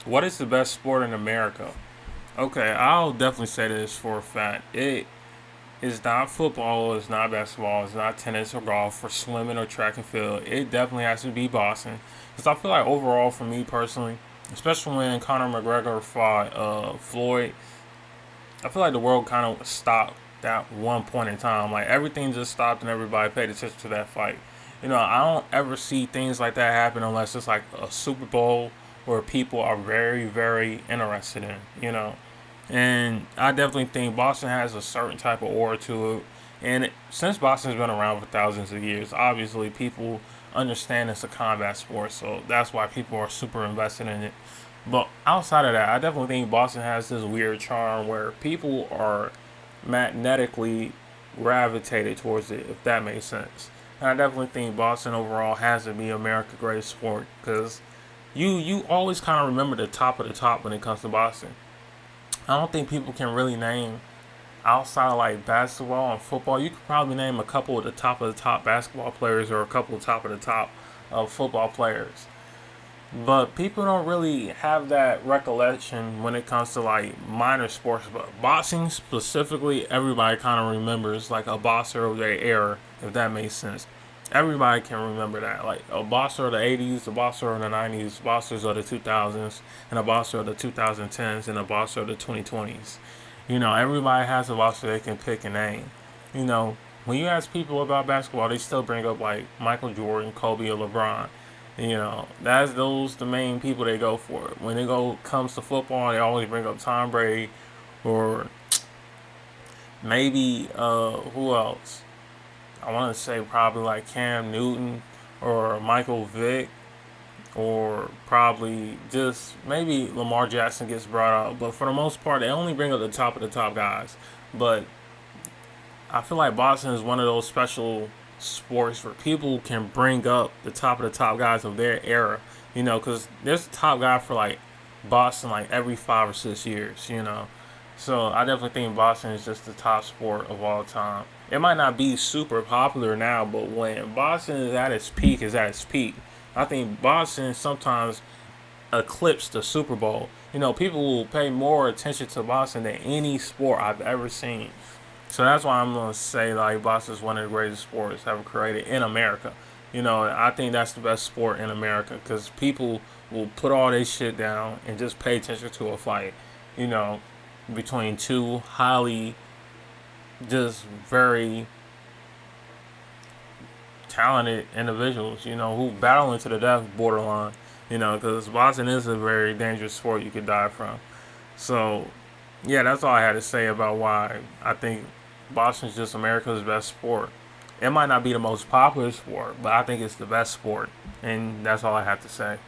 What is the best sport in America? Okay, I'll definitely say this for a fact. It is not football, it's not basketball, it's not tennis or golf or swimming or track and field. It definitely has to be boxing. Because I feel like overall, for me personally, especially when Conor McGregor fought Floyd, I feel like the world kind of stopped that one point in time. Like everything just stopped and everybody paid attention to that fight. I don't ever see things like that happen unless it's like a Super Bowl where people are very, very interested in. And I definitely think Boston has a certain type of aura to it. And since Boston's been around for thousands of years, obviously people understand it's a combat sport, so that's why people are super invested in it. But outside of that, I definitely think Boston has this weird charm where people are magnetically gravitated towards it, if that makes sense. And I definitely think Boston overall has to be America's greatest sport because you always kind of remember the top of the top when it comes to Boston. I don't think people can really name outside of like basketball and football. You could probably name a couple of the top basketball players or a couple of top of the top football players. But people don't really have that recollection when it comes to like minor sports. But boxing specifically, everybody kind of remembers like a boxer of their era, if that makes sense. Everybody can remember that. Like a boxer of the 80s, a boxer of the 90s, boxers of the 2000s, and a boxer of the 2010s, and a boxer of the 2020s. Everybody has a boxer they can pick and name. When you ask people about basketball, they still bring up like Michael Jordan, Kobe, or LeBron. That's those the main people they go for. When it comes to football, they always bring up Tom Brady or maybe who else? I want to say probably like Cam Newton or Michael Vick or probably just maybe Lamar Jackson gets brought up. But for the most part, they only bring up the top of the top guys. But I feel like boxing is one of those special sports where people can bring up the top of the top guys of their era. Because there's a top guy for like boxing like every 5 or 6 years. So I definitely think boxing is just the top sport of all time. It might not be super popular now, but when boxing is at its peak, I think boxing sometimes eclipse the Super Bowl. People will pay more attention to boxing than any sport I've ever seen. So that's why I'm gonna say like boxing is one of the greatest sports ever created in America. I think that's the best sport in America because people will put all their shit down and just pay attention to a fight. You know, between two highly, just very talented individuals. Who battle into the death borderline. Because boxing is a very dangerous sport you could die from. So yeah, that's all I had to say about why I think boxing is just America's best sport. It might not be the most popular sport, but I think it's the best sport, and that's all I have to say.